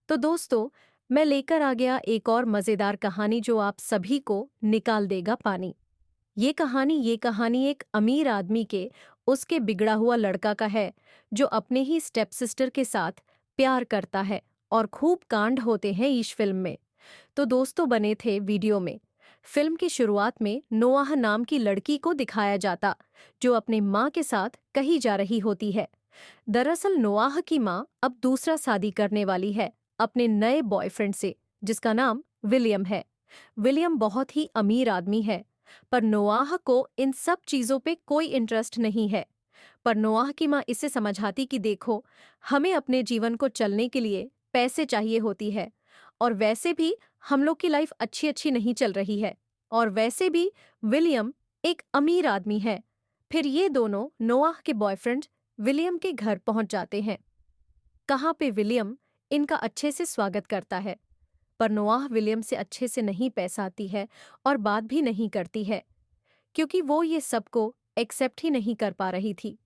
तो दोस्तों, मैं लेकर आ गया एक और मजेदार कहानी जो आप सभी को निकाल देगा पानी। ये कहानी एक अमीर आदमी के उसके बिगड़ा हुआ लड़का का है, जो अपने ही स्टेप सिस्टर के साथ प्यार करता है और खूब कांड होते हैं इस फिल्म में। तो दोस्तों बने थे वीडियो में। फिल्म की शुरुआत में नोआह नाम की लड़की को दिखाया जाता, जो अपनी माँ के साथ कहीं जा रही होती है। दरअसल नोआह की माँ अब दूसरा शादी करने वाली है अपने नए बॉयफ्रेंड से, जिसका नाम विलियम है। विलियम बहुत ही अमीर आदमी है, पर नोआह को इन सब चीजों पे कोई इंटरेस्ट नहीं है। पर नोआह की माँ इसे समझाती कि देखो, हमें अपने जीवन को चलने के लिए पैसे चाहिए होती है, और वैसे भी हम लोग की लाइफ अच्छी अच्छी नहीं चल रही है, और वैसे भी विलियम एक अमीर आदमी है। फिर ये दोनों नोआह के बॉयफ्रेंड विलियम के घर पहुंच जाते हैं, कहाँ पे विलियम इनका अच्छे से स्वागत करता है। पर नोआह विलियम से अच्छे से नहीं पैसाती है और बात भी नहीं करती है, क्योंकि वो ये सबको एक्सेप्ट ही नहीं कर पा रही थी।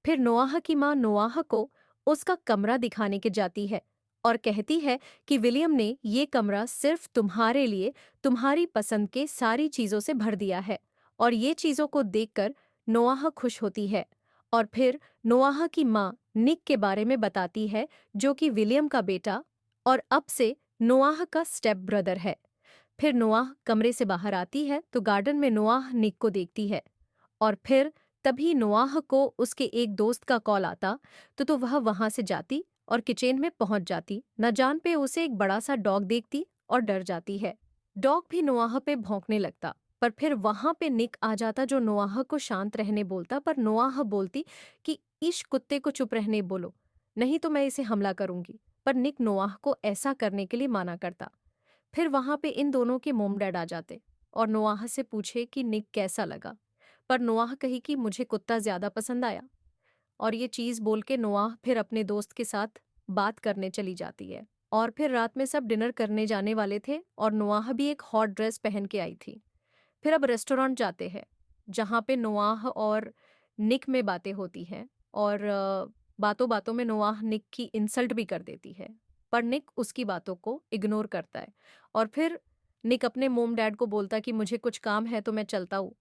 फिर नोआह की माँ नोआह को उसका कमरा दिखाने के जाती है और कहती है कि विलियम ने ये कमरा सिर्फ तुम्हारे लिए तुम्हारी पसंद के सारी चीजों से भर दिया है, और ये चीजों को देखकर नोआह खुश होती है। और फिर नोआह की माँ निक के बारे में बताती है, जो कि विलियम का बेटा और अब से नोआह का स्टेप ब्रदर है। फिर नोआह कमरे से बाहर आती है तो गार्डन में नोआह निक को देखती है, और फिर तभी नोआह को उसके एक दोस्त का कॉल आता, तो वह वहां से जाती और किचन में पहुंच जाती। न जान पे उसे एक बड़ा सा डॉग देखती और डर जाती है। डॉग भी नोआह पे भौंकने लगता, पर फिर वहां पे निक आ जाता, जो नोआह को शांत रहने बोलता। पर नोआह बोलती कि इस कुत्ते को चुप रहने बोलो, नहीं तो मैं इसे हमला करूंगी। पर निक नोआह को ऐसा करने के लिए माना करता। फिर वहां पे इन दोनों के मोम डैड आ जाते और नोआह से पूछे कि निक कैसा लगा। पर नोआह कही कि मुझे कुत्ता ज्यादा पसंद आया, और ये चीज बोल के नोआह फिर अपने दोस्त के साथ बात करने चली जाती है। और फिर रात में सब डिनर करने जाने वाले थे और नोआह भी एक हॉट ड्रेस पहन के आई थी। फिर अब रेस्टोरेंट जाते हैं, जहाँ पे नोआह और निक में बातें होती हैं, और बातों बातों में नोआह निक की इंसल्ट भी कर देती है। पर निक उसकी बातों को इग्नोर करता है, और फिर निक अपने मोम डैड को बोलता कि मुझे कुछ काम है तो मैं चलता हूँ।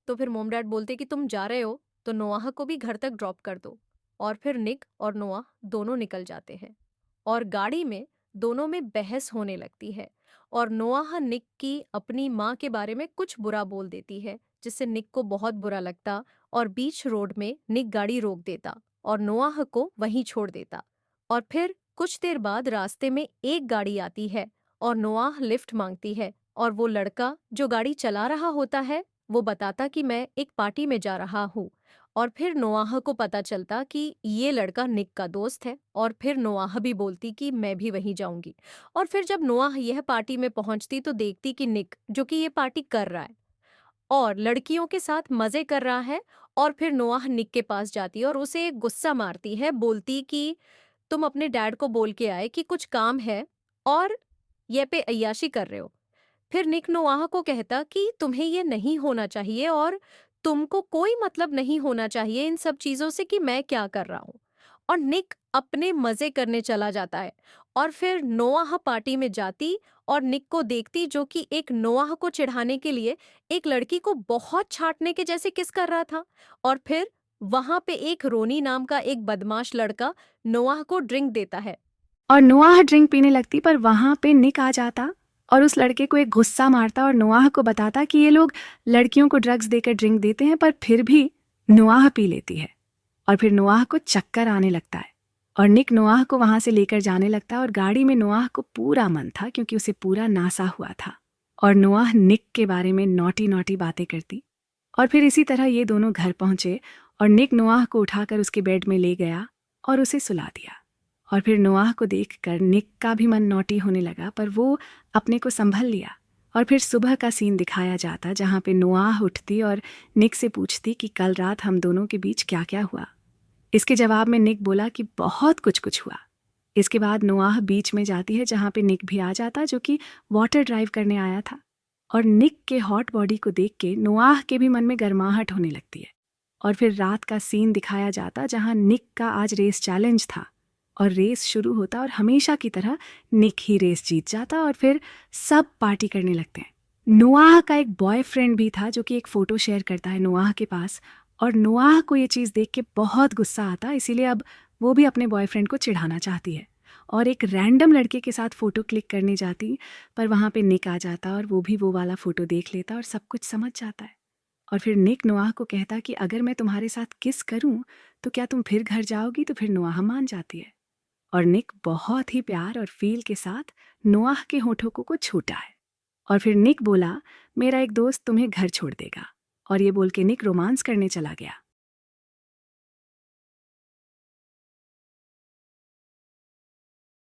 तो फिर मोम डैड बोलते कि तुम जा रहे हो तो नोआह को भी घर तक ड्रॉप कर दो। और फिर निक और नोआह दोनों निकल जाते हैं, और गाड़ी में दोनों में बहस होने लगती है, और नोआह निक की अपनी माँ के बारे में कुछ बुरा बोल देती है, जिससे निक को बहुत बुरा लगता, और बीच रोड में निक गाड़ी रोक देता और नोआह को वहीं छोड़ देता। और फिर कुछ देर बाद रास्ते में एक गाड़ी आती है और नोआह लिफ्ट मांगती है, और वो लड़का जो गाड़ी चला रहा होता है वो बताता कि मैं एक पार्टी में जा रहा हूँ। और फिर नोआह को पता चलता कि ये लड़का निक का दोस्त है, और फिर नोआह भी बोलती कि मैं भी वहीं जाऊंगी। और फिर जब नोआह यह पार्टी में पहुंचती तो देखती कि निक, जो कि ये पार्टी कर रहा है और लड़कियों के साथ मजे कर रहा है, और फिर नोआह निक के पास जाती है और उसे गुस्सा मारती है, बोलती कि तुम अपने डैड को बोल के आए कि कुछ काम है और ये पे अय्याशी कर रहे हो। फिर निक नोआह को कहता कि तुम्हें ये नहीं होना चाहिए, और तुमको कोई मतलब नहीं होना चाहिए इन सब चीजों से कि मैं क्या कर रहा हूँ। और निक अपने मजे करने चला जाता है, और फिर नोआह पार्टी में जाती और निक को देखती, जो कि एक नोआह को चिढ़ाने के लिए एक लड़की को बहुत छाटने के जैसे किस कर रहा था। और फिर वहां पे एक रोनी नाम का एक बदमाश लड़का नोआह को ड्रिंक देता है। और नोआह ड्रिंक पीने लगती, पर वहां पे निक आ जाता और उस लड़के को एक गुस्सा मारता और नोआह को बताता कि ये लोग लड़कियों को ड्रग्स देकर ड्रिंक देते हैं, पर फिर भी नोआह पी लेती है। और फिर नोआह को चक्कर आने लगता है और निक नोआह को वहां से लेकर जाने लगता है। और गाड़ी में नोआह को पूरा मन था, क्योंकि उसे पूरा नासा हुआ था, और नोआह निक के बारे में नॉटी नॉटी बातें करती। और फिर इसी तरह ये दोनों घर पहुंचे और निक नोआह को उठाकर उसके बेड में ले गया और उसे सुला दिया। और फिर नोआह को देखकर निक का भी मन नॉटी होने लगा, पर वो अपने को संभल लिया। और फिर सुबह का सीन दिखाया जाता, जहाँ पे नोआह उठती और निक से पूछती कि कल रात हम दोनों के बीच क्या क्या हुआ। इसके जवाब में निक बोला कि बहुत कुछ कुछ हुआ। इसके बाद नोआह बीच में जाती है, जहाँ पे निक भी आ जाता, जो कि वाटर ड्राइव करने आया था। और निक के हॉट बॉडी को देख के नोआह के भी मन में गर्माहट होने लगती है। और फिर रात का सीन दिखाया जाता, जहाँ निक का आज रेस चैलेंज था और रेस शुरू होता और हमेशा की तरह निक ही रेस जीत जाता और फिर सब पार्टी करने लगते हैं। नोआह का एक बॉयफ्रेंड भी था जो कि एक फ़ोटो शेयर करता है नोआह के पास, और नोआह को ये चीज़ देख के बहुत गुस्सा आता, इसीलिए अब वो भी अपने बॉयफ्रेंड को चिढ़ाना चाहती है और एक रैंडम लड़के के साथ फ़ोटो क्लिक करने जाती, पर वहाँ पे निक आ जाता और वो भी वो वाला फ़ोटो देख लेता और सब कुछ समझ जाता है। और फिर निक नोआह को कहता कि अगर मैं तुम्हारे साथ किस करूं तो क्या तुम फिर घर जाओगी, तो फिर नोआह मान जाती है और निक बहुत ही प्यार और फील के साथ नोआह के होठों को छूता है। और फिर निक बोला, मेरा एक दोस्त तुम्हें घर छोड़ देगा, और ये बोल के निक रोमांस करने चला गया।